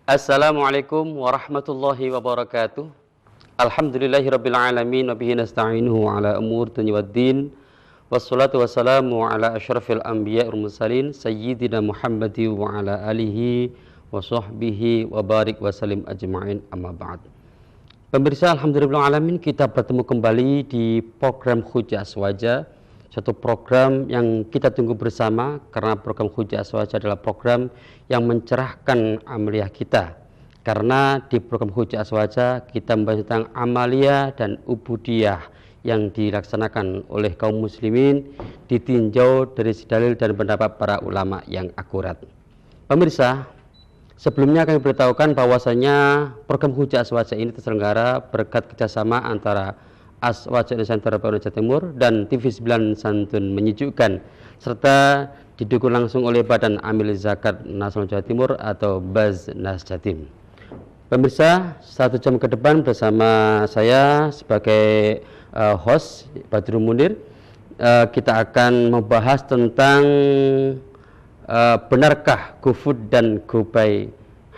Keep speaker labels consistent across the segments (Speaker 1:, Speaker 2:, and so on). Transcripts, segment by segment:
Speaker 1: Assalamualaikum warahmatullahi wabarakatuh. Alhamdulillahirabbil alamin wa bihi nasta'inuhu ala umur dunya waddin. Wassalatu wassalamu ala asyrafil anbiya'i wal mursalin sayyidina Muhammadin wa ala alihi wa sahbihi wa barik wa salim ajma'in, amma ba'd. Pemirsa, alhamdulillah alamin, kita bertemu kembali di program Hujjah Aswaja, satu program yang kita tunggu bersama karena program Hujjah Aswaja adalah program yang mencerahkan amaliyah kita. Karena di program Hujjah Aswaja kita membahas tentang amaliyah dan ubudiyah yang dilaksanakan oleh kaum muslimin ditinjau dari dalil dan pendapat para ulama yang akurat. Pemirsa, sebelumnya kami beritahukan bahwasanya program Hujjah Aswaja ini terselenggara berkat kerjasama antara Aswaja Center Jawa Timur dan TV 9 Santun Menyejukkan, serta didukung langsung oleh Badan Amil Zakat Nasional Jawa Timur atau Baznas Jatim. Pemirsa, 1 jam ke depan bersama saya sebagai host Badrul Munir, kita akan membahas tentang benarkah GoFood dan GoPay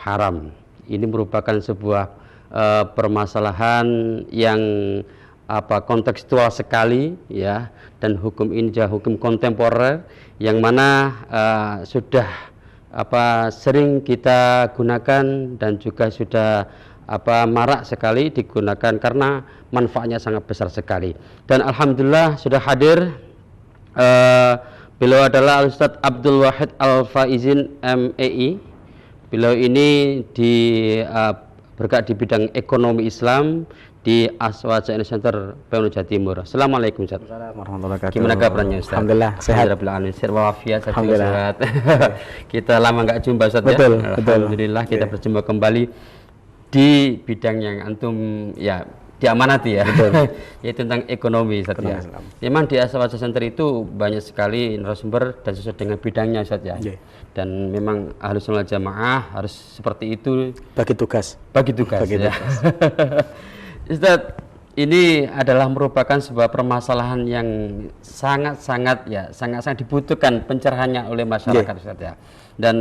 Speaker 1: haram. Ini merupakan sebuah permasalahan yang kontekstual sekali, ya, dan hukum ini juga hukum kontemporer yang mana sudah sering kita gunakan dan juga sudah marak sekali digunakan karena manfaatnya sangat besar sekali. Dan alhamdulillah sudah hadir beliau adalah Ustadz Abdul Wahid Al-Faizin MEI. Beliau ini bergerak di bidang ekonomi Islam di Aswaja Center Jawa Timur. Assalamualaikum Ustaz.
Speaker 2: Warahmatullahi wabarakatuh.
Speaker 1: Gimana kabarnya Ustaz?
Speaker 2: Alhamdulillah sehat.
Speaker 1: Sehat walafiat, sehat. Kita lama nggak jumpa Ustaz,
Speaker 2: betul,
Speaker 1: ya.
Speaker 2: Betul.
Speaker 1: Alhamdulillah kita berjumpa kembali di bidang yang antum ya diamanati, ya. Yaitu tentang ekonomi Ustaz, ya. Memang di Aswaja Center itu banyak sekali narasumber dan sesuai dengan bidangnya Ustaz, ya. Dan memang Ahlus Sunnah Jamaah harus seperti itu, bagi tugas ya. Ustaz, ini adalah merupakan sebuah permasalahan yang sangat-sangat dibutuhkan pencerahannya oleh masyarakat, Ustaz, ya. Dan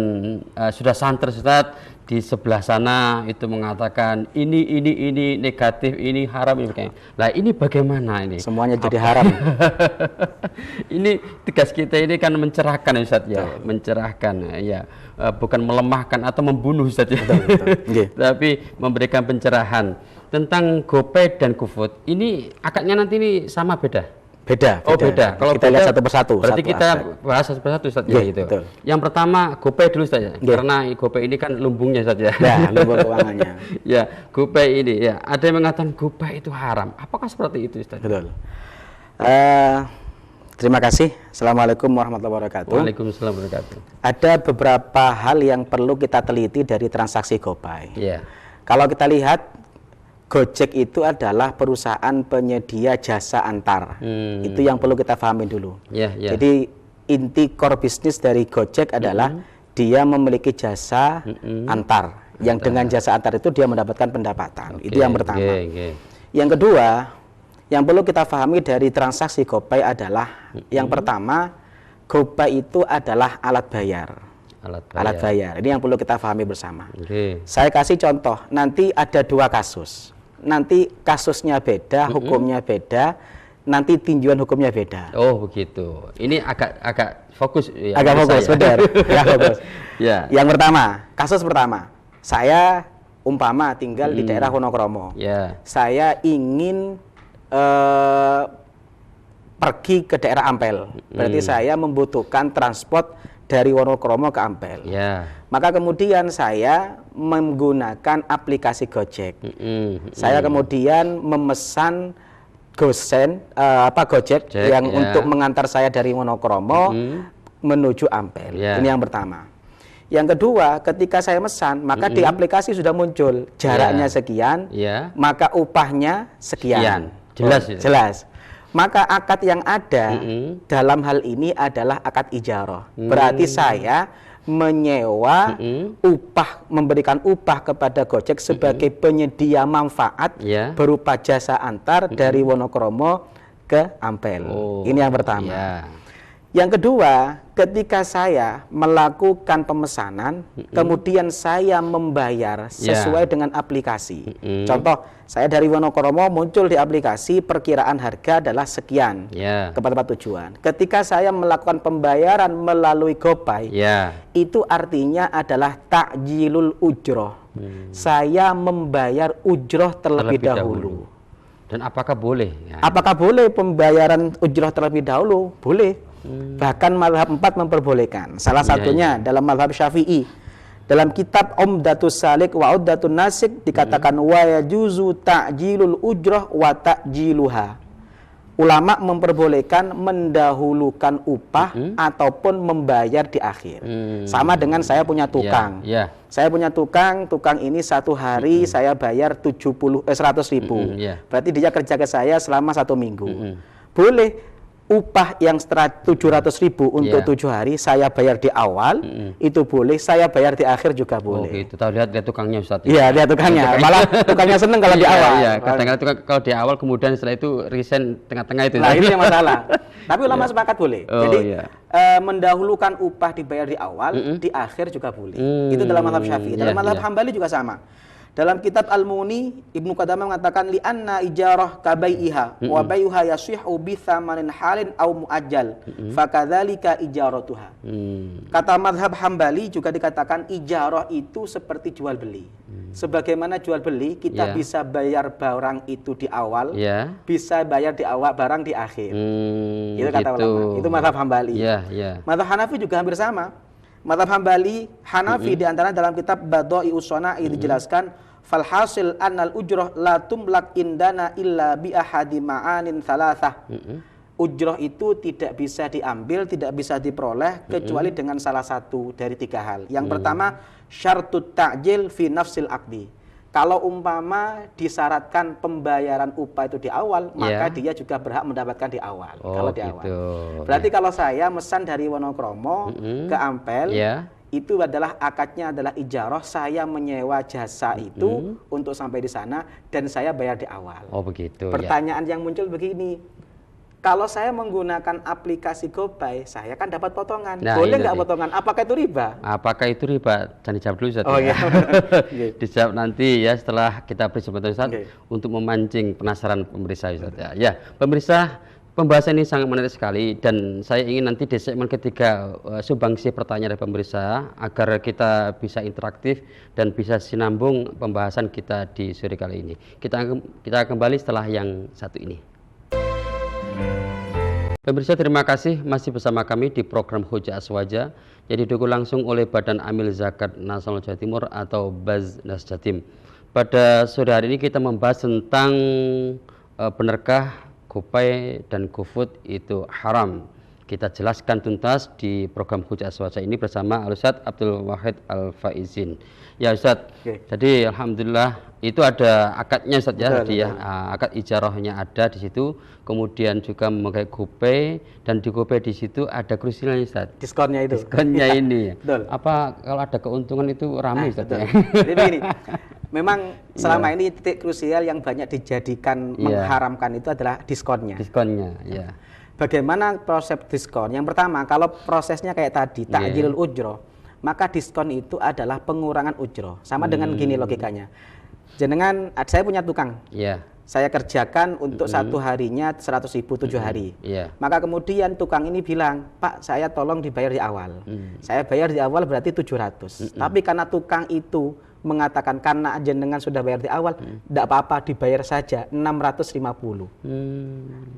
Speaker 1: sudah santer Ustaz di sebelah sana itu mengatakan ini negatif, ini haram, ini begini. Lah ini bagaimana ini?
Speaker 2: Semuanya jadi haram.
Speaker 1: Ini tugas kita ini kan mencerahkan Ustaz, ya, mencerahkan, ya, bukan melemahkan atau membunuh Ustaz, ya. Tapi memberikan pencerahan tentang GoPay dan GoFood. Ini akadnya nanti ini sama beda?
Speaker 2: Beda.
Speaker 1: Oh, beda.
Speaker 2: Kalau kita lihat satu persatu.
Speaker 1: Berarti kita bahas satu persatu Ustaz, ya, gitu. Betul. Yang pertama GoPay dulu Ustaz, ya. Karena GoPay ini kan lumbungnya Ustaz, ya.
Speaker 2: Ya, lumbung keuangannya.
Speaker 1: Ya, GoPay ini, ya. Ada yang mengatakan GoPay itu haram. Apakah seperti itu Ustaz?
Speaker 2: Betul. Terima kasih. Assalamualaikum warahmatullahi wabarakatuh.
Speaker 1: Waalaikumsalam warahmatullahi wabarakatuh.
Speaker 2: Ada beberapa hal yang perlu kita teliti dari transaksi GoPay.
Speaker 1: Iya.
Speaker 2: Kalau kita lihat, Gojek itu adalah perusahaan penyedia jasa antar. Itu yang perlu kita pahami dulu. Jadi inti core bisnis dari Gojek adalah dia memiliki jasa antar. Yang dengan jasa antar itu dia mendapatkan pendapatan. Itu yang pertama. Yang kedua, yang perlu kita pahami dari transaksi GoPay adalah yang pertama, GoPay itu adalah alat bayar. Alat bayar. Ini yang perlu kita pahami bersama. Saya kasih contoh. Nanti ada 2 kasus. Nanti kasusnya beda, hukumnya beda, nanti tinjauan hukumnya beda.
Speaker 1: Oh begitu. Ini agak fokus. Ya,
Speaker 2: agak fokus, benar. Ya, fokus.
Speaker 1: Ya.
Speaker 2: Yang pertama, kasus pertama, saya umpama tinggal di daerah Wonokromo. Saya ingin pergi ke daerah Ampel. Berarti saya membutuhkan transport dari Wonokromo ke Ampel. Maka kemudian saya menggunakan aplikasi Gojek. Saya kemudian memesan Gojek yang untuk mengantar saya dari Wonokromo menuju Ampel. Ini yang pertama. Yang kedua, ketika saya mesan, maka di aplikasi sudah muncul jaraknya sekian, maka upahnya sekian. Jelas. Maka akad yang ada dalam hal ini adalah akad ijarah. Berarti saya menyewa memberikan upah kepada Gojek sebagai penyedia manfaat berupa jasa antar dari Wonokromo ke Ampel. Ini yang pertama. Yang kedua, ketika saya melakukan pemesanan, kemudian saya membayar sesuai dengan aplikasi. Contoh, saya dari Wonokromo muncul di aplikasi, perkiraan harga adalah sekian ke tempat tujuan. Ketika saya melakukan pembayaran melalui GoPay, itu artinya adalah takjilul ujroh. Saya membayar ujroh terlebih dahulu.
Speaker 1: Dan apakah boleh?
Speaker 2: Apakah boleh pembayaran ujroh terlebih dahulu? Boleh. Bahkan mazhab 4 memperbolehkan. Salah satunya dalam mazhab Syafi'i. Dalam kitab Umdatus Salik wa Uddatun Nasik dikatakan wa yajuzu ta'jilul ujrah wa ta'jiluha. Ulama memperbolehkan mendahulukan upah ataupun membayar di akhir. Sama dengan saya punya tukang. Saya punya tukang ini satu hari saya bayar 100.000. Berarti dia kerja ke saya selama 1 minggu. Boleh upah yang 700.000 untuk 7 hari saya bayar di awal, itu boleh, saya bayar di akhir juga boleh.
Speaker 1: Oh gitu, tahu lihat tukangnya Ustaz.
Speaker 2: Iya, lihat tukangnya. Malah tukangnya seneng kalau di awal.
Speaker 1: Iya, kadang-kadang kalau di awal kemudian setelah itu resign tengah-tengah itu.
Speaker 2: Nah, ini yang masalah. Tapi ulama sepakat boleh. Jadi mendahulukan upah dibayar di awal, di akhir juga boleh. Itu dalam mazhab Syafi'i. Dalam mazhab Hambali juga sama. Dalam kitab Al-Mughni, Ibnu Qudamah mengatakan li'anna ijarah kabai'iha wa bayuha yasihhu bi tsamanin halin au muajjal fakadzalika ijaratuha. Kata mazhab Hambali juga dikatakan ijarah itu seperti jual beli. Sebagaimana jual beli, kita bisa bayar barang itu di awal, bisa bayar di awal barang di akhir. Itu kata ulama. Itu mazhab Hambali. Mazhab Hanafi juga hampir sama. Mazhab Hambali, Hanafi diantara dalam kitab Badha'i'us Shana'i dijelaskan falhasil annal ujroh la tumlak indana illa bi ahadi ma'anin thalathah. Ujroh itu tidak bisa diambil, tidak bisa diperoleh kecuali dengan salah satu dari 3 hal. Yang pertama, syartut ta'jil fi nafsil aqdi. Kalau umpama disyaratkan pembayaran upah itu di awal, maka dia juga berhak mendapatkan di awal. Kalau di awal. Berarti kalau saya mesan dari Wonokromo ke Ampel, itu adalah akadnya adalah ijarah, saya menyewa jasa itu untuk sampai di sana dan saya bayar di awal.
Speaker 1: Oh begitu.
Speaker 2: Pertanyaan yang muncul begini, kalau saya menggunakan aplikasi GoPay, saya kan dapat potongan. Boleh nggak potongan? Apakah itu riba?
Speaker 1: Apakah itu riba? Jangan dijawab dulu Ustaz.
Speaker 2: Oh iya.
Speaker 1: Dijawab nanti ya setelah kita beri kesempatan Ustaz untuk memancing penasaran pemirsa Ustaz ya. Ya, pemirsa, pembahasan ini sangat menarik sekali dan saya ingin nanti di segmen ketiga sumbangsi pertanyaan dari pemirsa agar kita bisa interaktif dan bisa sinambung pembahasan kita di sore kali ini. Kita kembali setelah yang satu ini. Pemirsa, terima kasih masih bersama kami di program Hujah Aswaja yang didukung langsung oleh Badan Amil Zakat Nasional Jawa Timur atau Baznas Jatim. Pada sore hari ini kita membahas tentang benarkah GoPay dan GoFood itu haram. Kita jelaskan tuntas di program Hujah Aswaja ini bersama Al-Ustaz Abdul Wahid Al-Faizin. Ya Ustaz, jadi alhamdulillah itu ada akadnya Ustaz ya, akad ijarahnya ada di situ, kemudian juga memakai GoPay dan di GoPay di situ ada krusialnya Ustaz.
Speaker 2: Diskonnya itu.
Speaker 1: Diskonnya ini.
Speaker 2: Betul.
Speaker 1: Apa kalau ada keuntungan itu ramai Ustaz ya?
Speaker 2: Jadi begini, memang selama ini titik krusial yang banyak dijadikan mengharamkan itu adalah diskonnya.
Speaker 1: Diskonnya, ya.
Speaker 2: Bagaimana proses diskon? Yang pertama, kalau prosesnya kayak tadi, ta'jilul ujroh, maka diskon itu adalah pengurangan ujroh. Sama dengan gini logikanya. Jenengan, saya punya tukang. Saya kerjakan untuk satu harinya 100.000 7 hari. Maka kemudian tukang ini bilang, Pak, saya tolong dibayar di awal. Saya bayar di awal berarti 700. Tapi karena tukang itu mengatakan karena jenengan sudah bayar di awal, tidak apa-apa dibayar saja 650.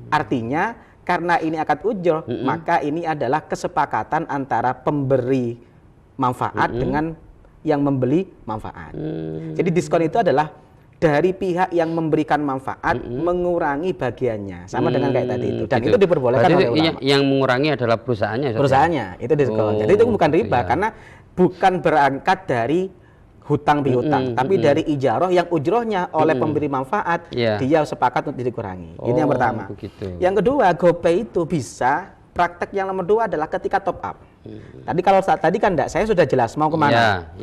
Speaker 2: Artinya karena ini akad ujroh, maka ini adalah kesepakatan antara pemberi manfaat dengan yang membeli manfaat. Jadi diskon itu adalah dari pihak yang memberikan manfaat mengurangi bagiannya, sama dengan kayak tadi itu. Dan itu diperbolehkan oleh ulama.
Speaker 1: Yang mengurangi adalah perusahaannya.
Speaker 2: Perusahaannya itu diskon. Jadi itu bukan riba karena bukan berangkat dari hutang piutang, tapi dari ijarah yang ujrohnya oleh pemberi manfaat, dia sepakat untuk dikurangi. Ini yang pertama. Yang kedua, GoPay itu bisa, praktek yang nomor 2 adalah ketika top up. Tadi kalau saat tadi kan enggak, saya sudah jelas mau kemana.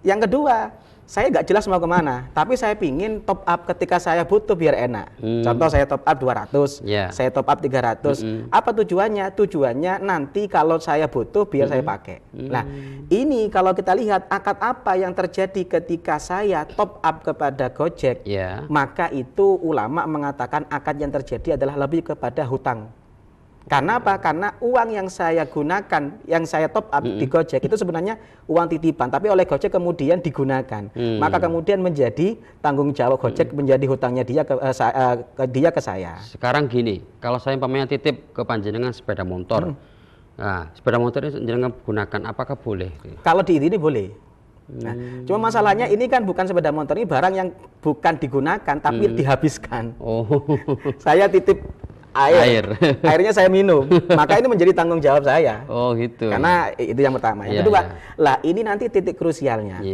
Speaker 2: Yang kedua, saya nggak jelas mau kemana, tapi saya pingin top up ketika saya butuh biar enak. Contoh saya top up 200, saya top up 300. Apa tujuannya? Tujuannya nanti kalau saya butuh biar saya pakai. Nah, ini kalau kita lihat akad apa yang terjadi ketika saya top up kepada Gojek, maka itu ulama mengatakan akad yang terjadi adalah lebih kepada hutang. Karena apa? Karena uang yang saya gunakan, yang saya top up di Gojek itu sebenarnya uang titipan, tapi oleh Gojek kemudian digunakan. Maka kemudian menjadi tanggung jawab Gojek, menjadi hutangnya dia ke saya.
Speaker 1: Sekarang gini, kalau saya umpamanya titip ke panjenengan sepeda motor, nah, sepeda motor ini jenengan gunakan, apakah boleh?
Speaker 2: Kalau di ini boleh. Nah, cuma masalahnya ini kan bukan sepeda motor, ini barang yang bukan digunakan tapi dihabiskan. Saya titip airnya saya minum, maka ini menjadi tanggung jawab saya.
Speaker 1: Oh gitu.
Speaker 2: Karena itu yang pertama. Yang kedua, lah ini nanti titik krusialnya.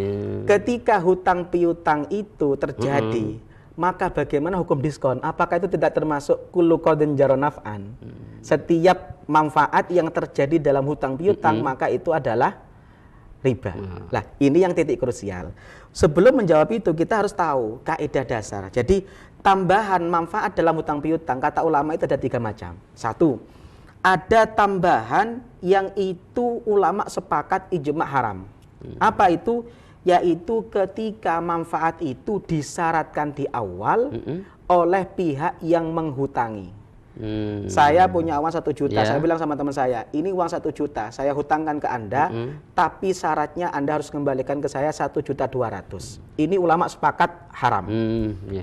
Speaker 2: Ketika hutang piutang itu terjadi, maka bagaimana hukum diskon? Apakah itu tidak termasuk kullu qardin jara naf'an? Setiap manfaat yang terjadi dalam hutang piutang, maka itu adalah riba. Lah ini yang titik krusial. Sebelum menjawab itu kita harus tahu kaidah dasar. Jadi tambahan manfaat dalam hutang piutang, kata ulama itu ada 3 macam. 1, ada tambahan yang itu ulama sepakat ijma' haram. Apa itu? Yaitu ketika manfaat itu disyaratkan di awal oleh pihak yang menghutangi. Saya punya uang 1 juta, saya bilang sama teman saya, ini uang 1 juta, saya hutangkan ke Anda, tapi syaratnya Anda harus kembalikan ke saya 1.200.000. Ini ulama sepakat haram.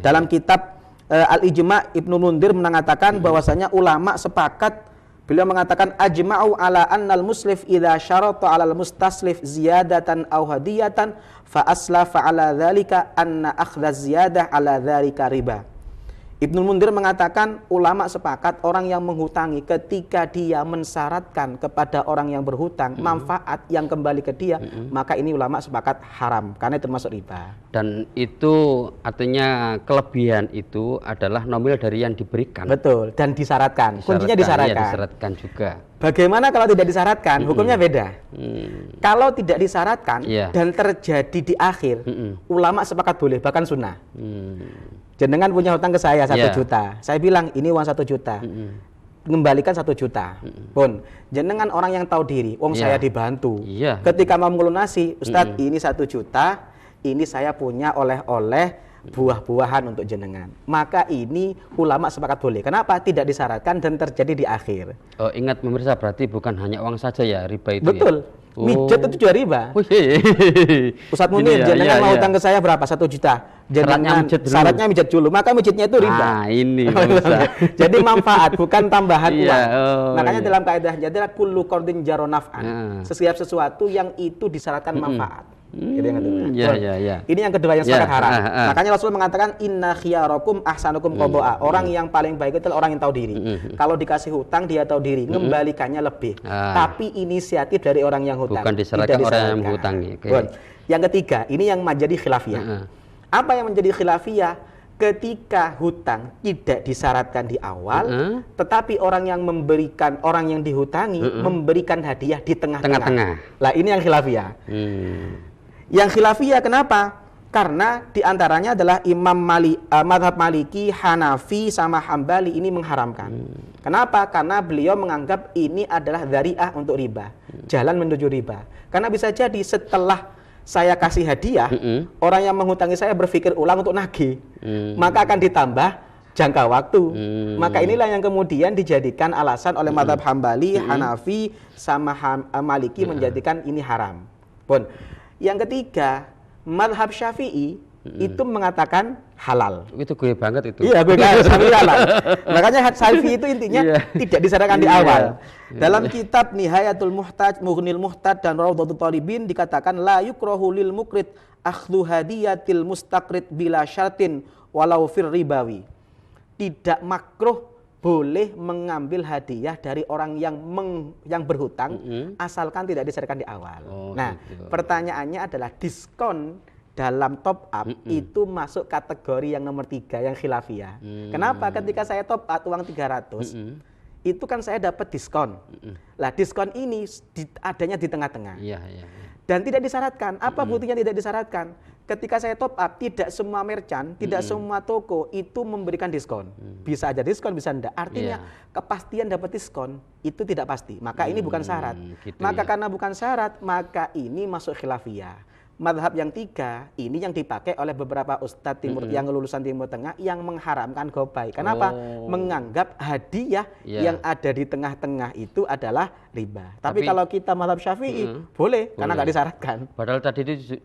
Speaker 2: Dalam kitab Al-Ijma' Ibnu Mundir mengatakan bahwasanya ulama sepakat, beliau mengatakan ajma'u ala annal muslif idza syarata 'alal mustaslif ziyadatan aw hadiyatan fa aslafa 'ala dzalika anna akhdha ziyadah 'ala dzalika riba. Ibnu Mundir mengatakan ulama sepakat orang yang menghutangi ketika dia mensyaratkan kepada orang yang berhutang manfaat yang kembali ke dia, maka ini ulama sepakat haram karena itu termasuk riba.
Speaker 1: Dan itu artinya kelebihan itu adalah nominal dari yang diberikan.
Speaker 2: Betul, dan disyaratkan. Kuncinya disyaratkan.
Speaker 1: Ya, disyaratkan juga.
Speaker 2: Bagaimana kalau tidak disyaratkan? Hukumnya beda. Kalau tidak disyaratkan dan terjadi di akhir, ulama sepakat boleh, bahkan sunnah. Jenengan punya hutang ke saya 1 juta. Saya bilang ini uang 1 juta. Kembalikan 1 juta. Pun jenengan orang yang tahu diri, saya dibantu. Ketika mau melunasi, Ustadz ini 1 juta, ini saya punya oleh-oleh buah-buahan untuk jenengan. Maka ini ulama sepakat boleh. Kenapa? Tidak disyaratkan dan terjadi di akhir.
Speaker 1: Oh, ingat pemirsa, berarti bukan hanya uang saja ya riba itu.
Speaker 2: Betul. Mijat itu juga riba. Ustadz Munir, jenengan mau hutang ke saya berapa? 1 juta. Jenengan syaratnya mijat dulu, maka mijitnya itu riba.
Speaker 1: Ini
Speaker 2: jadi manfaat bukan tambahan uang. Makanya dalam kaidahnya adalah kullu qardin jara naf'an. Setiap sesuatu yang itu disyaratkan manfaat. Gitu yang kedua. Ini yang kedua yang sangat haram. Makanya Rasul mengatakan inna khiyarakum ahsanukum qada'a. Orang yang paling baik itu adalah orang yang tahu diri. Kalau dikasih hutang dia tahu diri, mengembalikannya lebih. Tapi inisiatif dari orang yang hutang.
Speaker 1: Bukan disyaratkan orang yang menghutangi.
Speaker 2: Yang ketiga, ini yang menjadi khilafiyah. Apa yang menjadi khilafiyah? Ketika hutang tidak disyaratkan di awal, tetapi orang yang memberikan, orang yang dihutangi memberikan hadiah di tengah-tengah. Lah ini yang khilafiyah. Yang khilafiyah kenapa? Karena diantaranya adalah Imam Madhab Maliki, Hanafi, sama Hambali ini mengharamkan. Kenapa? Karena beliau menganggap ini adalah dzari'ah untuk riba, jalan menuju riba. Karena bisa jadi setelah saya kasih hadiah, orang yang menghutangi saya berpikir ulang untuk nagih, maka akan ditambah jangka waktu. Maka inilah yang kemudian dijadikan alasan oleh Madhab Hambali, Hanafi, sama Maliki menjadikan ini haram. Pun yang ketiga, Madhab Syafi'i itu mengatakan halal.
Speaker 1: Itu gue banget itu.
Speaker 2: Iya, gue halal. Makanya Syafi'i itu intinya tidak disyaratkan di awal. Dalam kitab Nihayatul Muhtaj, Mughnil Muhtaj dan Rawdatul Talibin dikatakan la yukrahu lil mukrid akhdhu hadiyatil mustaqrid bila syartin walau fir ribawi. Tidak makruh boleh mengambil hadiah dari orang yang berhutang asalkan tidak disyaratkan di awal. Pertanyaannya adalah diskon dalam top up itu masuk kategori yang nomor 3 yang khilafiyah. Kenapa? Ketika saya top up uang 300 itu kan saya dapat diskon. Lah diskon ini adanya di tengah-tengah. Dan tidak disyaratkan. Apa buktinya tidak disyaratkan? ketika saya top up, tidak semua merchant, tidak semua toko itu memberikan diskon. Bisa aja diskon, bisa enggak. Artinya kepastian dapat diskon itu tidak pasti. Maka ini bukan syarat.
Speaker 1: Gitu
Speaker 2: Maka karena bukan syarat, maka ini masuk khilafiyah. Madhab yang 3, ini yang dipakai oleh beberapa ustadz timur yang lulusan Timur Tengah yang mengharamkan gopay. Kenapa? Menganggap hadiah yang ada di tengah-tengah itu adalah riba. Tapi kalau kita madhab Syafi'i, boleh, karena nggak disyaratkan.
Speaker 1: Padahal tadi itu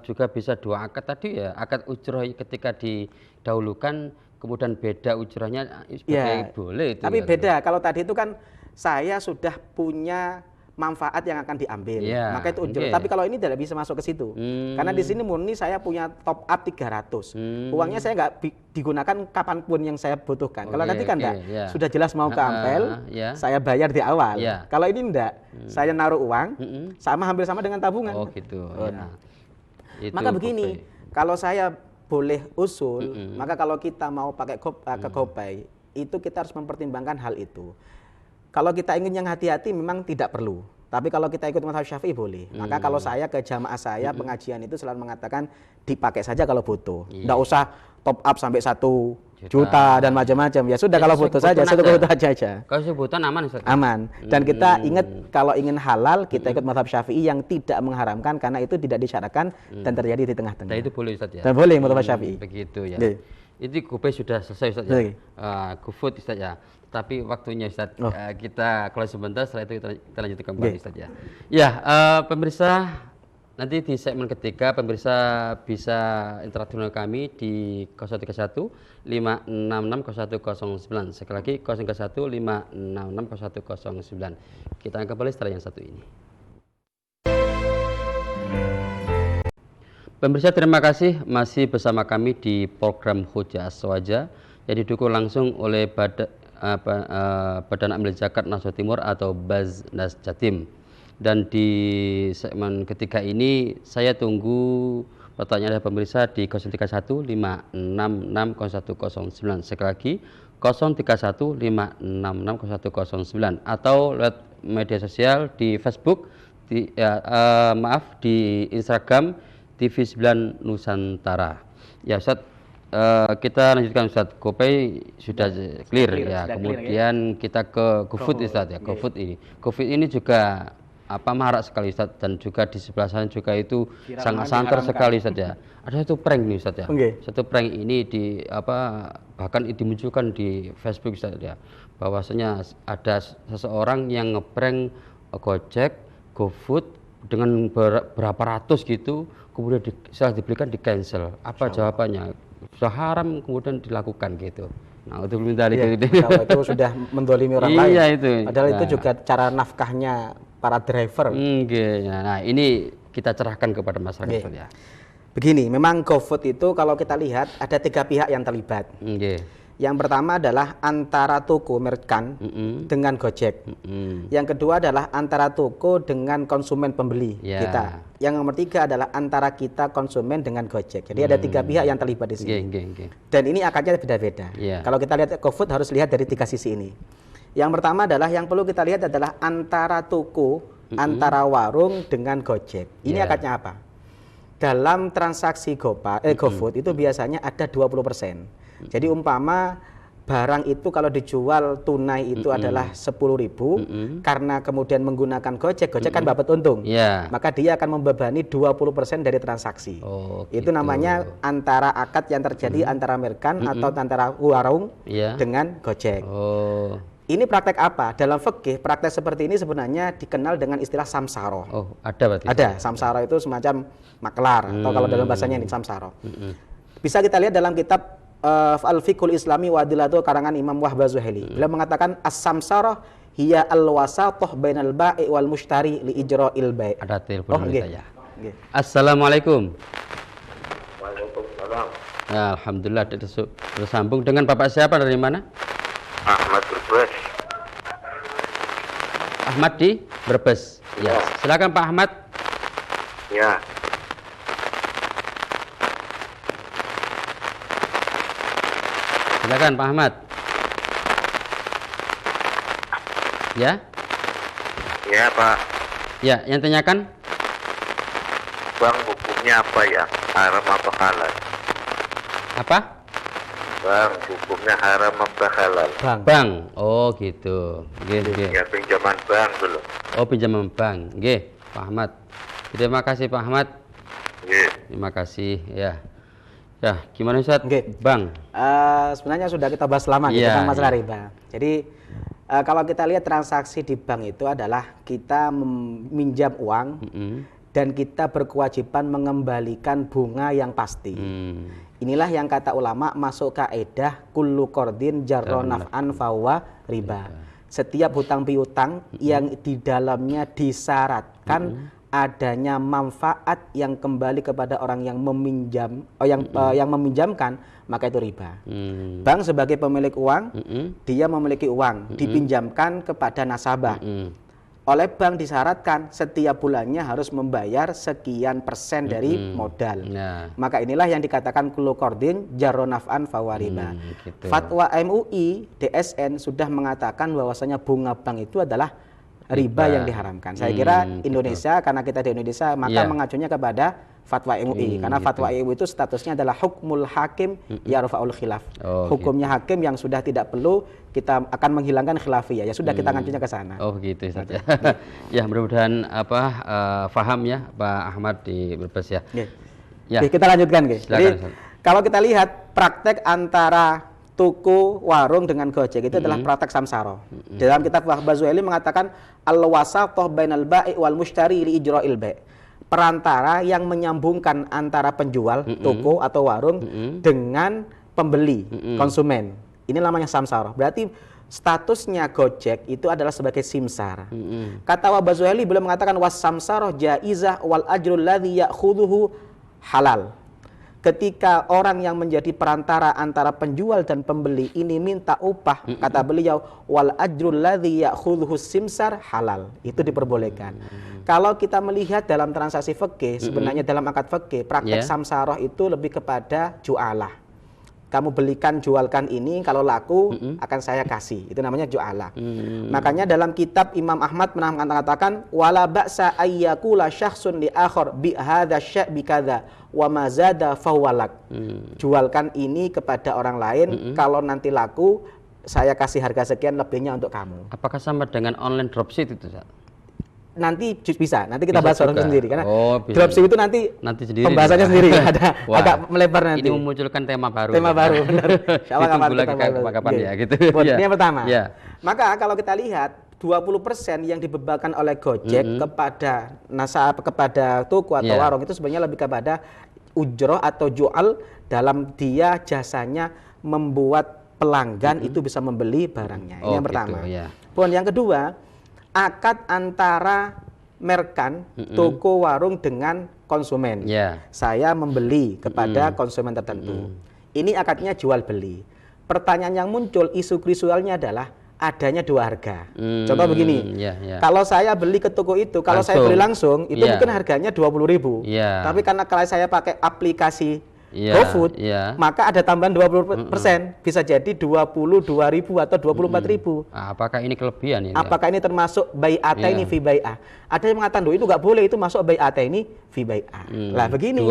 Speaker 1: juga bisa 2 akad tadi ya. Akad ujroh ketika didahulukan, kemudian beda ujrohnya sebagai boleh. Itu
Speaker 2: tapi beda, kalau tadi itu kan saya sudah punya manfaat yang akan diambil, maka itu ujroh. Tapi kalau ini tidak bisa masuk ke situ, karena di sini murni saya punya top up 300, uangnya saya nggak digunakan kapanpun yang saya butuhkan. Kalau nanti kan enggak, sudah jelas mau ke Ampel, saya bayar di awal. Kalau ini enggak, saya naruh uang, hampir sama dengan tabungan.
Speaker 1: Oh gitu.
Speaker 2: Maka begini, kalau saya boleh usul, maka kalau kita mau pakai ke GoPay, itu kita harus mempertimbangkan hal itu. Kalau kita ingin yang hati-hati memang tidak perlu. Tapi kalau kita ikut mazhab Syafi'i boleh. Maka kalau saya ke jamaah saya pengajian itu selalu mengatakan dipakai saja kalau butuh. Enggak usah top up sampai 1 juta dan macam-macam. Ya sudah, kalau butuh saja, satu kebutuhan aja.
Speaker 1: Kalau sebutan aman Ustaz.
Speaker 2: Aman. Dan kita ingat kalau ingin halal kita ikut mazhab Syafi'i yang tidak mengharamkan karena itu tidak disyaratkan dan terjadi di tengah-tengah.
Speaker 1: Dan itu boleh Ustaz ya.
Speaker 2: Dan boleh mazhab Syafi'i.
Speaker 1: Begitu ya. Itu GoPay sudah selesai Ustaz ya. GoFood Ustaz ya. Tapi waktunya Ustaz, kita kalau sebentar, setelah itu kita lanjutkan kembali Ustaz ya. Ya, pemirsa, nanti di segmen ketiga pemirsa bisa interaksi dengan kami di 031 566 0109. Sekali lagi 031 566 0109. Kita akan kembali setelah yang satu ini. Pemirsa, terima kasih masih bersama kami di program Hujjah As-Sawajah yang didukung langsung oleh Badan Amil Zakat Nahdlatul Timur atau Baznas Jatim. Dan di segmen ketiga ini saya tunggu pertanyaan dari pemirsa di 031 566 0109. Sekali lagi 031 566 0109 atau lewat media sosial di Facebook, di Instagram TV9 Nusantara. Ya Ustaz, kita lanjutkan Ustaz. GoPay sudah clear ya. Kemudian kita ke GoFood Ustaz ya. GoFood ini juga marak sekali Ustaz, dan juga di sebelah sana juga itu sangat santer sekali Ustaz ya. Ada satu prank nih Ustaz ya. Satu prank ini bahkan dimunculkan di Facebook Ustaz ya. Bahwasanya ada seseorang yang ngeprank Gojek, GoFood dengan berapa ratus gitu, kemudian setelah dibelikan di cancel. Apa jawabannya? Sudah haram kemudian dilakukan gitu. Nah, itu belum dari
Speaker 2: itu sudah mendolimi orang lain.
Speaker 1: Iya itu.
Speaker 2: Padahal itu juga cara nafkahnya para driver.
Speaker 1: Nah, ini kita cerahkan kepada masyarakat ya.
Speaker 2: Begini, memang GoFood itu kalau kita lihat ada 3 pihak yang terlibat. Yang pertama adalah antara toko merchant dengan Gojek. Yang kedua adalah antara toko dengan konsumen pembeli kita. Yang nomor 3 adalah antara kita konsumen dengan Gojek. Jadi ada 3 pihak yang terlibat di sini. Dan ini akadnya beda-beda. Kalau kita lihat GoFood harus lihat dari 3 sisi ini. Yang pertama adalah yang perlu kita lihat adalah antara toko, antara warung dengan Gojek. Ini akadnya apa? Dalam transaksi GoFood itu biasanya ada 20%. Jadi umpama barang itu kalau dijual tunai itu adalah 10.000, karena kemudian menggunakan Gojek kan dapat untung. Maka dia akan membebani 20% dari transaksi. Itu namanya antara akad yang terjadi antara merchant atau antara warung dengan Gojek. Ini praktek apa? Dalam fikih, praktek seperti ini sebenarnya dikenal dengan istilah samsaroh.
Speaker 1: Ada berarti?
Speaker 2: Ada. Samsaroh itu semacam maklar, atau kalau dalam bahasanya ini samsaroh. Bisa kita lihat dalam kitab Al-Fiqhul Islami wa Adillatuh karangan Imam Wahbah Zuhaili. Beliau mengatakan as-samsarah hiya al-wasatah bainal ba'i wal mushtari li ijra'il bai'.
Speaker 1: Ada telepon saya. Assalamualaikum.
Speaker 3: Waalaikumsalam.
Speaker 1: Ya, alhamdulillah tersambung dengan Bapak siapa, dari mana?
Speaker 3: Ahmad Brebes.
Speaker 1: Ahmad di Brebes. Ya. Silakan Pak Ahmad.
Speaker 3: Ya.
Speaker 1: Silakan Pak Ahmad. Ya?
Speaker 3: Ya, Pak.
Speaker 1: Ya, yang tanyakan?
Speaker 3: Bang, hukum hukumnya apa ya? Haram apa halal?
Speaker 1: Apa?
Speaker 3: Bang, hukumnya haram apa halal?
Speaker 1: Bank. Oh gitu. Nggih.
Speaker 3: Ya pinjaman bank dulu.
Speaker 1: Oh, pinjaman bank. Nggih, Pak Ahmad. Terima kasih Pak Ahmad.
Speaker 3: Nggih.
Speaker 1: Terima kasih ya. Ya, gimana Ustaz?
Speaker 2: Oke.
Speaker 1: Bang.
Speaker 2: Sebenarnya sudah kita bahas lama gitu
Speaker 1: Iya,
Speaker 2: tentang masalah
Speaker 1: iya.
Speaker 2: riba. Jadi kalau kita lihat transaksi di bank itu adalah kita meminjam uang dan kita berkewajiban mengembalikan bunga yang pasti. Inilah yang kata ulama masuk kaidah kullu qardin jarra naf'an fahuwa riba. Setiap hutang piutang yang di dalamnya disyaratkan adanya manfaat yang kembali kepada orang yang meminjam yang meminjamkan, maka itu riba. Bank sebagai pemilik uang, dia memiliki uang dipinjamkan kepada nasabah. Oleh bank disyaratkan setiap bulannya harus membayar sekian persen dari modal. Maka inilah yang dikatakan kullu qardin jarra naf'an fahuwa riba.
Speaker 1: Gitu.
Speaker 2: Fatwa MUI DSN sudah mengatakan bahwasanya bunga bank itu adalah riba yang diharamkan. Saya kira Indonesia, karena kita di Indonesia, maka mengacunya kepada fatwa MUI. Karena fatwa MUI itu statusnya adalah hukmul hakim yarfa'ul khilaf. Hukumnya hakim yang sudah tidak perlu kita akan menghilangkan khilafiyah. Ya sudah, kita ngacunya ke sana.
Speaker 1: Oh begitu Ustaz ya. Ya, mudah-mudahan paham ya Pak Ahmad di Brebes ya. Ya.
Speaker 2: Oke, kita lanjutkan, guys. Jadi kalau kita lihat praktek antara toko warung dengan Gojek itu adalah praktek samsara. Dalam kitab Wahbah Zuhaili mengatakan al-wasatah bainal ba'i wal mushtari li ijra'il bai'. Perantara yang menyambungkan antara penjual toko atau warung dengan pembeli konsumen. Ini namanya samsara. Berarti statusnya Gojek itu adalah sebagai simsar. Kata Wahbah Zuhaili beliau mengatakan was samsarah jaizah wal ajrul ladzi ya'khudhuhu halal. Ketika orang yang menjadi perantara antara penjual dan pembeli ini minta upah, kata beliau wal ajrul ladzi ya'khudhuhu simsar halal, itu diperbolehkan. Kalau kita melihat dalam transaksi fikih, sebenarnya dalam akad fikih praktek samsarah itu lebih kepada jualah. Kamu belikan, jualkan ini, kalau laku akan saya kasih. Itu namanya jualah. Makanya dalam kitab Imam Ahmad mengatakan wala ba'sa ayyakula syakhsun li akhar bi hadza sya' bi kadza wa ma zada fahuwa lak. Jualkan ini kepada orang lain, kalau nanti laku saya kasih harga sekian, lebihnya untuk kamu.
Speaker 1: Apakah sama dengan online dropship itu, Ustaz?
Speaker 2: Nanti bisa, nanti kita bahas orang sendiri karena dropship itu nanti
Speaker 1: sendiri,
Speaker 2: pembahasannya sendiri ada agak melebar nanti.
Speaker 1: Ini memunculkan tema baru.
Speaker 2: Tema baru, benar.
Speaker 1: Ditunggu lagi kapan ya gitu.
Speaker 2: Ini yang pertama. Maka kalau kita lihat 20% yang dibebankan oleh Gojek kepada nasabah, kepada toko atau warung itu sebenarnya lebih kepada ujroh atau jual dalam dia jasanya membuat pelanggan itu bisa membeli barangnya. Ini yang pertama. Poin yang kedua, akad antara merkan toko warung dengan konsumen. Saya membeli kepada konsumen tertentu. Ini akadnya jual beli. Pertanyaan yang muncul isu krusialnya adalah adanya dua harga. Contoh begini, kalau saya beli ke toko itu, kalau saya beli langsung itu mungkin harganya 20.000. Tapi karena kalau saya pakai aplikasi GoFood, maka ada tambahan 20%, bisa jadi 22.000 atau 24.000.
Speaker 1: Apakah ini kelebihan ini?
Speaker 2: Apakah ini termasuk bai'ataini fi bai'ah? Ada yang mengatakan itu nggak boleh, itu masuk bai'ataini fi bai'ah. Lah begini,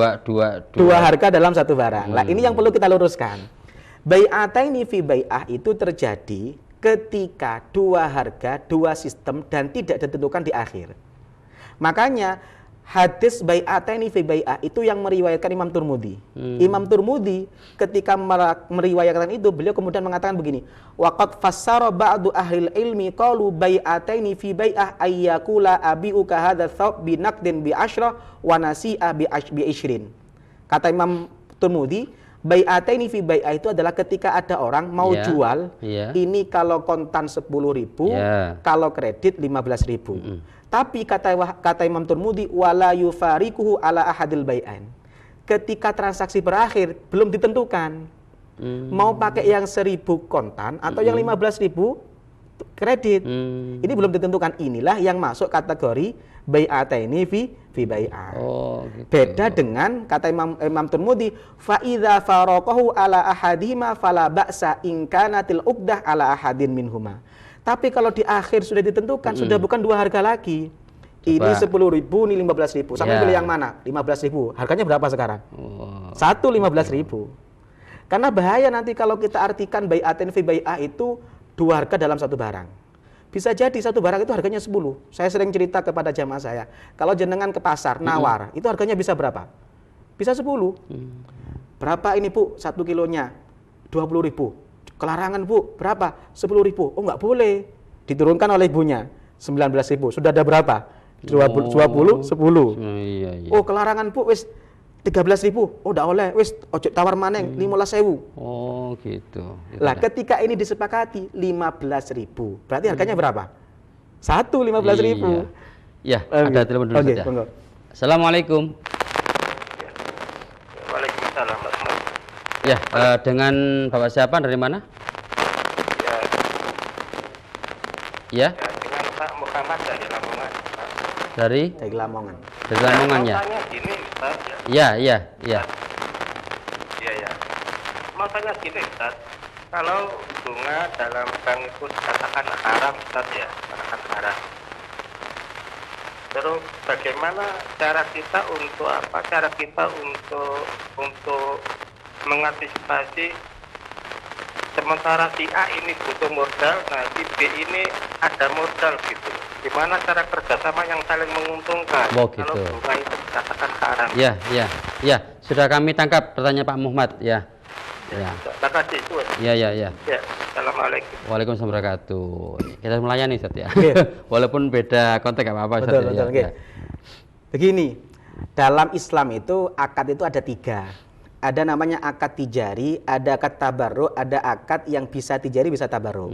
Speaker 2: dua harga dalam satu barang. Lah ini yang perlu kita luruskan. Bai'ataini fi bai'ah itu terjadi ketika dua harga, dua sistem dan tidak ditentukan di akhir. Makanya hadis bai'ataini fi bai'ah itu yang meriwayatkan Imam Turmudi. Imam Turmudi ketika meriwayatkan itu, beliau kemudian mengatakan begini, waqad fassara ba'du ahlil ilmi qalu bai'ataini fi bai'ah ayyakula abi'uka hadza thawb bi naqdin bi asyrah wa nasi'a bi 20. Kata Imam Turmudi, bai'ataini fi bai'ah itu adalah ketika ada orang mau jual, ini kalau kontan 10.000, kalau kredit 15.000. Tapi kata Imam Turmudi wala yufarikuhu ala ahadil bai'ain. Ketika transaksi berakhir belum ditentukan. Mau pakai yang 1.000 kontan atau yang 15.000 kredit. Ini belum ditentukan. Inilah yang masuk kategori bai'ataini fi bai'ah. Gitu. Beda dengan kata Imam Turmudi fa idza faraqahu ala ahadihima fala ba'sa in kanatil uqdah ala ahadin minhuma. Tapi kalau di akhir sudah ditentukan, sudah bukan dua harga lagi. Ini 10.000, ini 15.000. Sampai pilih yang mana? 15.000. Harganya berapa sekarang? Satu 15.000. Karena bahaya nanti kalau kita artikan bai'atin fi bai'ah itu dua harga dalam satu barang. Bisa jadi satu barang itu harganya 10. Saya sering cerita kepada jamaah saya, kalau jenengan ke pasar nawar, itu harganya bisa berapa? Bisa 10. Berapa ini Bu? 1 kilonya 20.000. Kelarangan Bu, berapa? 10.000. Oh nggak boleh. Diturunkan oleh ibunya 19.000. Sudah ada berapa? 20, 10.
Speaker 1: Iya.
Speaker 2: Oh kelarangan Bu, wis 13.000. Oh nggak oleh, wis ojo tawar maneng 15.000.
Speaker 1: Oh gitu.
Speaker 2: Lah ketika ini disepakati 15.000, berarti harganya berapa? 15.000.
Speaker 1: Ya, ada telepon dulu saja. Assalamualaikum.
Speaker 3: Waalaikumsalam.
Speaker 1: Ya, dengan Bapak siapa, dari mana? Ya.
Speaker 3: Dengan Pak Muhammad dari Lamongan.
Speaker 1: Dari
Speaker 2: Lamongan.
Speaker 1: Dari Lamongan ya.
Speaker 3: Tanya gini, Ustaz.
Speaker 1: Iya.
Speaker 3: Iya. Mau tanya gini, Ustaz. Kalau bunga dalam bank itu dikatakan haram, Ustaz ya, katakan haram. Terus bagaimana cara kita untuk apa? Cara kita untuk mengantisipasi sementara si A ini butuh modal, nah si B ini ada modal gitu. Gimana cara kerjasama yang saling menguntungkan?
Speaker 1: Oh, gitu.
Speaker 3: Kalau bunga itu dikatakan haram.
Speaker 1: Ya. Sudah kami tangkap pertanyaan Pak Muhammad. Ya.
Speaker 3: Terima kasih, Ustaz.
Speaker 1: Ya.
Speaker 3: Ya, assalamualaikum.
Speaker 1: Waalaikumsalam warahmatullahi wabarakatuh. Kita melayani, Ustaz ya. Walaupun beda konteks nggak apa-apa, Ustaz.
Speaker 2: Betul.
Speaker 1: Ya.
Speaker 2: Begini, dalam Islam itu akad itu ada 3. Ada namanya akad tijari, ada akad tabarruk, ada akad yang bisa tijari, bisa tabarruk.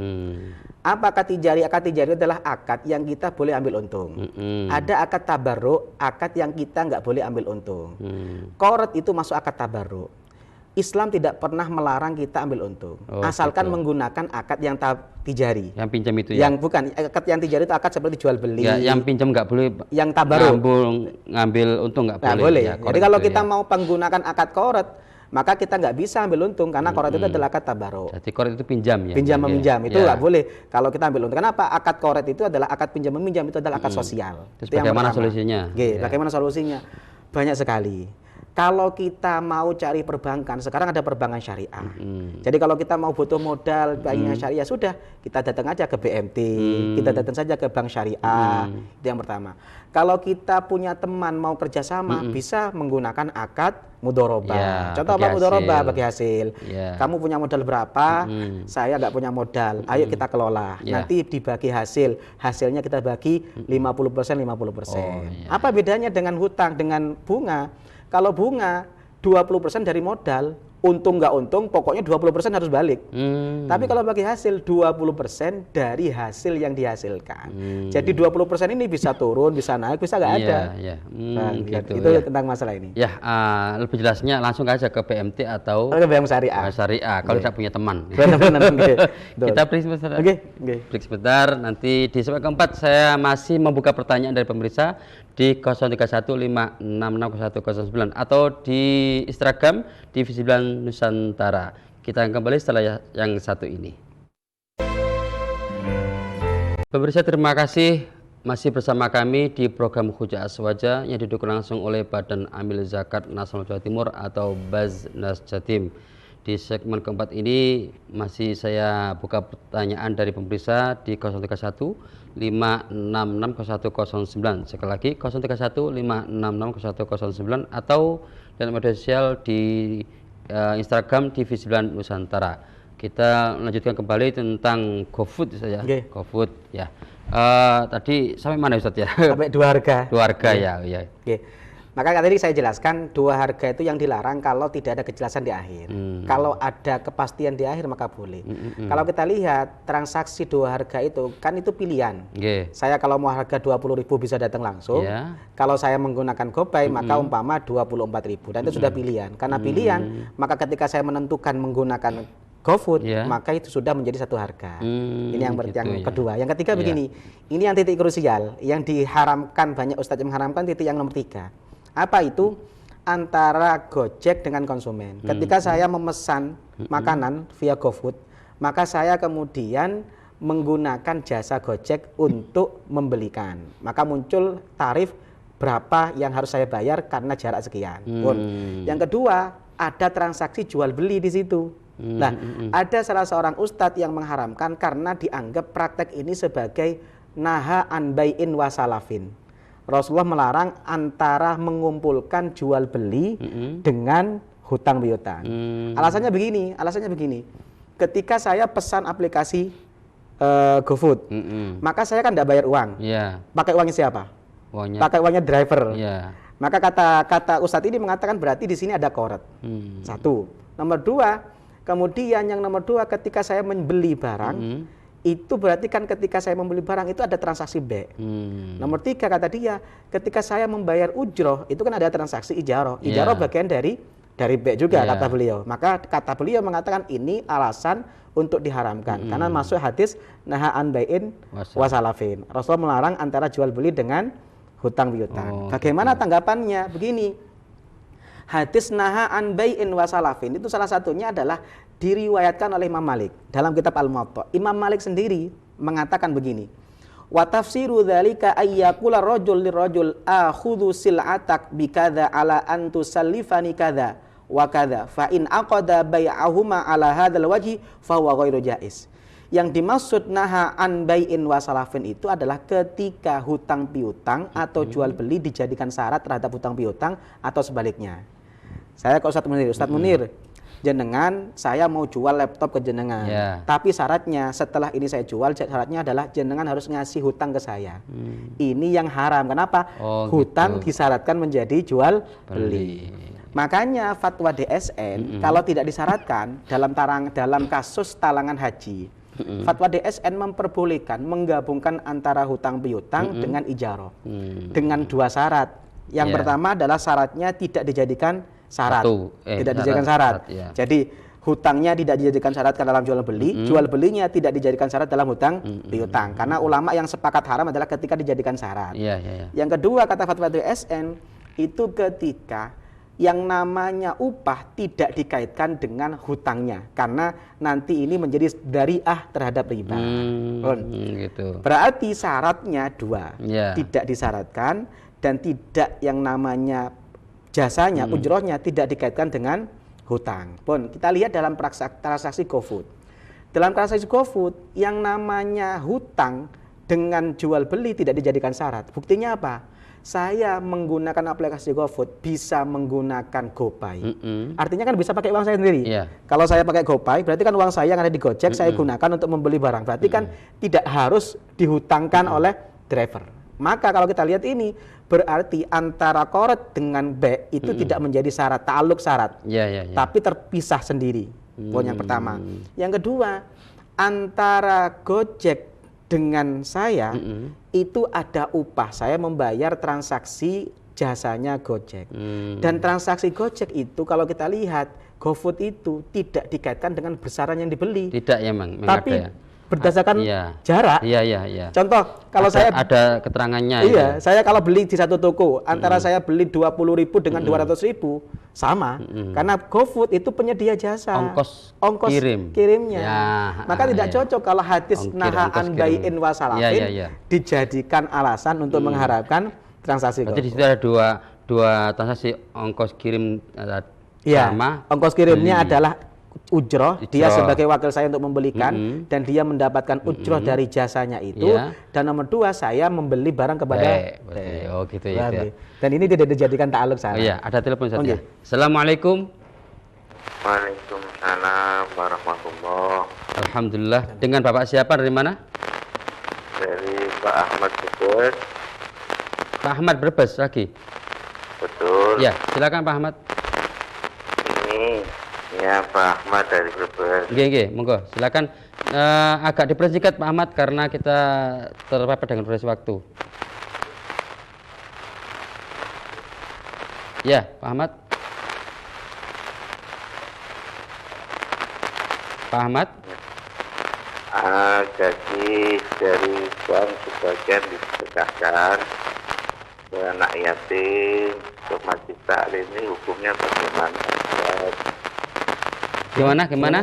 Speaker 2: Apa akad tijari? Akad tijari adalah akad yang kita boleh ambil untung. Ada akad tabarruk, akad yang kita nggak boleh ambil untung. Qard itu masuk akad tabarruk. Islam tidak pernah melarang kita ambil untung, asalkan menggunakan akad yang tijari.
Speaker 1: Yang pinjam itu ya?
Speaker 2: Yang bukan, akad yang tijari itu akad seperti jual beli.
Speaker 1: Ya, yang pinjam nggak boleh.
Speaker 2: Yang tabarruk.
Speaker 1: Ngambil untung nggak boleh.
Speaker 2: Boleh.
Speaker 1: Ya,
Speaker 2: jadi kalau kita mau menggunakan akad qard, maka kita nggak bisa ambil untung karena qard itu adalah akad tabarruk.
Speaker 1: Jadi qard itu pinjam ya?
Speaker 2: Pinjam meminjam itu nggak boleh kalau kita ambil untung. Kenapa? Akad qard itu adalah akad pinjam meminjam, itu adalah akad sosial.
Speaker 1: Terus bagaimana solusinya?
Speaker 2: Bagaimana solusinya? Banyak sekali. Kalau kita mau cari perbankan, sekarang ada perbankan syariah. Jadi kalau kita mau butuh modal banknya syariah, sudah kita datang aja ke BMT, kita datang saja ke bank syariah. Itu yang pertama. Kalau kita punya teman mau kerjasama, bisa menggunakan akad mudharabah. Contoh apa mudharabah? Bagi hasil. Kamu punya modal berapa? Saya nggak punya modal. Ayo kita kelola. Nanti dibagi hasil. Hasilnya kita bagi 50%, 50%. Apa bedanya dengan hutang, dengan bunga? Kalau bunga 20% dari modal, untung nggak untung, pokoknya 20% harus balik. Tapi kalau bagi hasil 20% dari hasil yang dihasilkan. Jadi 20% ini bisa turun, bisa naik, bisa nggak ada.
Speaker 1: Gitu,
Speaker 2: itu tentang masalah ini.
Speaker 1: Ya, lebih jelasnya langsung aja ke BMT atau
Speaker 2: ke bank syariah.
Speaker 1: Kalau tidak punya teman. Kita break sebentar. Break sebentar. Nanti di segmen keempat saya masih membuka pertanyaan dari pemirsa di 0315660109 atau di Instagram Divisi 9 Nusantara. Kita akan kembali setelah yang satu ini. Pemirsa, terima kasih masih bersama kami di program Hujah Aswaja yang didukung langsung oleh Badan Amil Zakat Nasional Jawa Timur atau Baznas Jatim. Di segmen keempat ini masih saya buka pertanyaan dari pemirsa di 03156660109. Sekali lagi 03156660109 atau dalam media sosial di Instagram Divisi 9 Nusantara. Kita lanjutkan kembali tentang GoFood saja. GoFood ya. Tadi sampai mana Ustaz ya?
Speaker 2: Sampai 2 harga.
Speaker 1: 2 harga ya.
Speaker 2: Maka tadi saya jelaskan 2 harga itu yang dilarang kalau tidak ada kejelasan di akhir. Kalau ada kepastian di akhir maka boleh. Kalau kita lihat transaksi 2 harga itu kan itu pilihan. Saya kalau mau harga 20.000 bisa datang langsung. Kalau saya menggunakan GoPay maka umpama 24.000 dan itu sudah pilihan. Karena pilihan maka ketika saya menentukan menggunakan GoFood maka itu sudah menjadi 1 harga. Ini yang kedua. Yang ketiga begini, ini yang titik krusial yang diharamkan, banyak ustadz yang mengharamkan, titik yang nomor 3. Apa itu? Antara Gojek dengan konsumen. Ketika saya memesan makanan via GoFood, maka saya kemudian menggunakan jasa Gojek untuk membelikan. Maka muncul tarif berapa yang harus saya bayar karena jarak sekian. Yang kedua, ada transaksi jual beli di situ. Nah, ada salah seorang ustadz yang mengharamkan karena dianggap praktek ini sebagai naha an bai'in wasalafin. Rasulullah melarang antara mengumpulkan jual beli dengan hutang piutang. Alasannya begini. Ketika saya pesan aplikasi GoFood, maka saya kan tidak bayar uang. Pakai uangnya siapa? Pakai uangnya driver. Maka kata Ustadz ini mengatakan berarti di sini ada koret. Satu. Nomor dua, kemudian yang nomor dua, ketika saya membeli barang, itu berarti kan ketika saya membeli barang itu ada transaksi B. Nomor tiga, kata dia, ketika saya membayar ujroh, itu kan ada transaksi ijaroh. Ijaroh bagian dari B juga, kata beliau. Maka kata beliau mengatakan ini alasan untuk diharamkan. Karena masuk hadis naha an bai'in wasalafin. Rasulullah melarang antara jual beli dengan hutang piutang. Bagaimana tanggapannya? Begini, hadis naha an bai'in wasalafin itu salah satunya adalah diriwayatkan oleh Imam Malik dalam kitab Al-Muwatta. Imam Malik sendiri mengatakan begini, wa tafsiru dzalika ayyaqula rajul lirajul akhudhu sil'atak bikadza ala an tusallifani kadza wa kadza fa in aqada bai'ahuma ala hadzal wajhi fa huwa ghairu jaiz. Yang dimaksud naha an bai'in wasalafin itu adalah ketika hutang piutang atau jual beli dijadikan syarat terhadap hutang piutang atau sebaliknya. Saya ke Ustadz Munir, jenengan saya mau jual laptop ke jenengan, tapi syaratnya setelah ini saya jual, syaratnya adalah jenengan harus ngasih hutang ke saya. Ini yang haram. Kenapa? Hutang disyaratkan menjadi jual beli. Makanya fatwa DSN kalau tidak disyaratkan dalam kasus talangan haji, fatwa DSN memperbolehkan menggabungkan antara hutang piutang dengan ijaroh dengan dua syarat. Yang pertama adalah syaratnya tidak dijadikan syarat, Jadi hutangnya tidak dijadikan syarat dalam jual beli, jual belinya tidak dijadikan syarat dalam hutang piutang. Karena ulama yang sepakat haram adalah ketika dijadikan syarat. Yang kedua, kata fatwa DSN, itu ketika yang namanya upah tidak dikaitkan dengan hutangnya, karena nanti ini menjadi dariah terhadap riba. Berarti syaratnya dua, tidak disyaratkan dan tidak yang namanya jasanya, ujrohnya tidak dikaitkan dengan hutang. Kita lihat dalam transaksi GoFood. Dalam transaksi GoFood yang namanya hutang dengan jual beli tidak dijadikan syarat. Buktinya apa? Saya menggunakan aplikasi GoFood bisa menggunakan GoPay. Artinya kan bisa pakai uang saya sendiri. Kalau saya pakai GoPay, berarti kan uang saya yang ada di Gojek saya gunakan untuk membeli barang. Berarti kan tidak harus dihutangkan oleh driver. Maka kalau kita lihat ini, berarti antara koret dengan B itu tidak menjadi syarat, ta'aluk syarat, tapi terpisah sendiri. Poin yang pertama. Yang kedua, antara Gojek dengan saya itu ada upah. Saya membayar transaksi jasanya Gojek. Dan transaksi Gojek itu kalau kita lihat, GoFood itu tidak dikaitkan dengan besaran yang dibeli.
Speaker 1: Tidak ya, Mang.
Speaker 2: Tapi berdasarkan jarak. Contoh, kalau saya
Speaker 1: ada keterangannya.
Speaker 2: Saya kalau beli di satu toko, antara saya beli 20.000 dengan 200.000 sama, karena GoFood itu penyedia jasa. Ongkos kirimnya. Maka tidak cocok kalau hadis naha an bai'in wasalafin dijadikan alasan untuk mengharapkan transaksi GoFood.
Speaker 1: Jadi di situ ada dua transaksi, ongkos kirim sama.
Speaker 2: Ongkos kirimnya adalah ujroh, dia sebagai wakil saya untuk membelikan dan dia mendapatkan ujroh dari jasanya itu. Dan nomor dua, saya membeli barang kepada
Speaker 1: gitu ya.
Speaker 2: Dan ini tidak dijadikan ta'aluk syarat.
Speaker 1: Ada telepon saja. Assalamualaikum.
Speaker 3: Waalaikumsalam warahmatullah.
Speaker 1: Alhamdulillah. Dengan Bapak siapa, dari mana?
Speaker 3: Dari Pak Ahmad Brebes.
Speaker 1: Pak Ahmad Brebes lagi.
Speaker 3: Betul.
Speaker 1: Ya, silakan Pak Ahmad.
Speaker 3: Ya, Pak Ahmad dari Brebes.
Speaker 1: Monggo, silakan. Agak dipersingkat Pak Ahmad karena kita terpepet dengan durasi waktu. Ya, Pak Ahmad. Pak Ahmad.
Speaker 3: Gaji dari bank sebagian disedekahkan ke anak yatim, ke masjid taklim, ini hukumnya bagaimana?
Speaker 1: Gimana?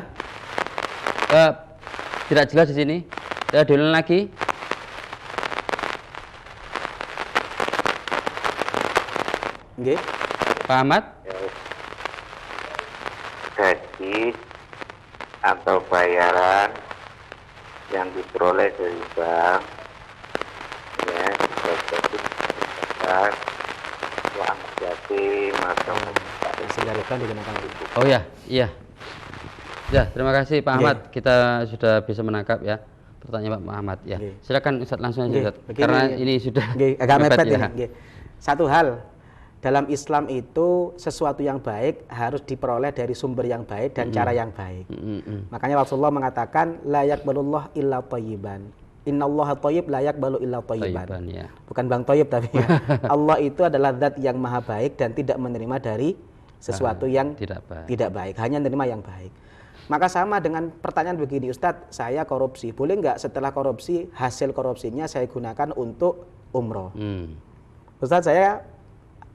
Speaker 1: Tidak jelas di sini. Saya diulang lagi.
Speaker 2: Nggih.
Speaker 1: Pak Ahmad?
Speaker 3: Gaji atau bayaran yang diperoleh dari bank ya seperti uang yatim atau
Speaker 2: Sejarahkan digunakan untuk.
Speaker 1: Oh ya, iya. Ya, terima kasih Pak Ahmad. Kita sudah bisa menangkap ya pertanyaan Pak Ahmad ya. Silakan Ustaz langsung aja Ustaz. Karena ini sudah
Speaker 2: agak mepet
Speaker 1: ya.
Speaker 2: ini. Satu hal, dalam Islam itu sesuatu yang baik harus diperoleh dari sumber yang baik dan cara yang baik. Makanya Rasulullah mengatakan la yaqbalullah illa thayyiban. Innallaha thayyib la yaqbalu illa thayyiban. Ya. Bukan Bang Thayyib tapi ya. Allah itu adalah zat yang maha baik dan tidak menerima dari sesuatu yang tidak baik, hanya menerima yang baik. Maka sama dengan pertanyaan begini, Ustadz, saya korupsi, boleh nggak setelah korupsi hasil korupsinya saya gunakan untuk umroh? Ustadz, saya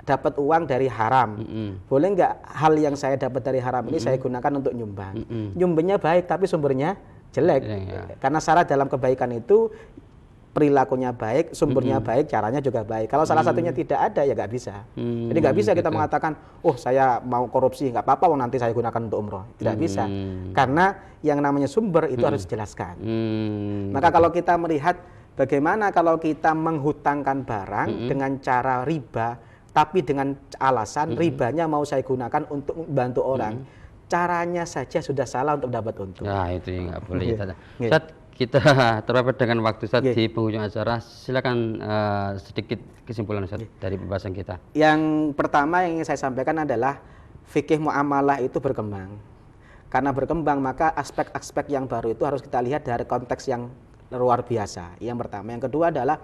Speaker 2: dapat uang dari haram, boleh nggak hal yang saya dapat dari haram ini saya gunakan untuk nyumbang? Nyumbangnya baik tapi sumbernya jelek, karena syarat dalam kebaikan itu perilakunya baik, sumbernya baik, caranya juga baik. Kalau salah satunya tidak ada ya nggak bisa. Jadi nggak bisa kita mengatakan, oh saya mau korupsi, nggak apa-apa, nanti saya gunakan untuk umroh. Tidak bisa, karena yang namanya sumber itu harus dijelaskan. Maka kalau kita melihat bagaimana kalau kita menghutangkan barang dengan cara riba, tapi dengan alasan ribanya mau saya gunakan untuk membantu orang, caranya saja sudah salah untuk dapat untung.
Speaker 1: Nah itu yang nggak boleh. Ustaz, kita terpepet dengan waktu Ustaz di penghujung acara. Silakan sedikit kesimpulan Ustaz dari pembahasan kita. Yang
Speaker 2: pertama yang ingin saya sampaikan adalah fikih muamalah itu berkembang. Karena berkembang maka aspek-aspek yang baru itu harus kita lihat dari konteks yang luar biasa. Yang pertama, yang kedua adalah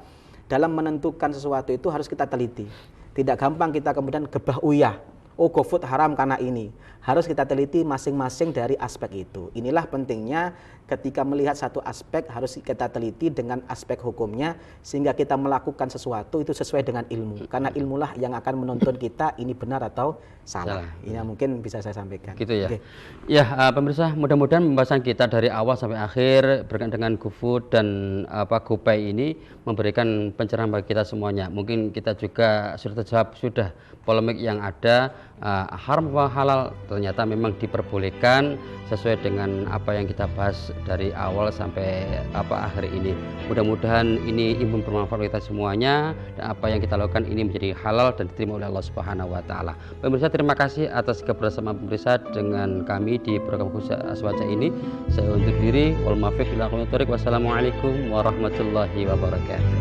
Speaker 2: dalam menentukan sesuatu itu harus kita teliti. Tidak gampang kita kemudian gebah uyah. Oh, GoFood haram karena ini. Harus kita teliti masing-masing dari aspek itu. Inilah pentingnya ketika melihat satu aspek harus kita teliti dengan aspek hukumnya sehingga kita melakukan sesuatu itu sesuai dengan ilmu. Karena ilmulah yang akan menuntun kita ini benar atau salah. Ini mungkin bisa saya sampaikan.
Speaker 1: Gitu ya. Ya, pemirsa, mudah-mudahan pembahasan kita dari awal sampai akhir berkaitan dengan GoFood dan GoPay ini memberikan pencerahan bagi kita semuanya. Mungkin kita juga sudah terjawab polemik yang ada, haram atau halal, ternyata memang diperbolehkan sesuai dengan apa yang kita bahas dari awal sampai akhir ini. Mudah-mudahan ini ilmu bermanfaat kita semuanya dan apa yang kita lakukan ini menjadi halal dan diterima oleh Allah Subhanahu wa taala. Pemirsa, terima kasih atas kebersamaan pemirsa dengan kami di program khusus Aswaja ini. Saya undur diri. Wassalamualaikum warahmatullahi wabarakatuh.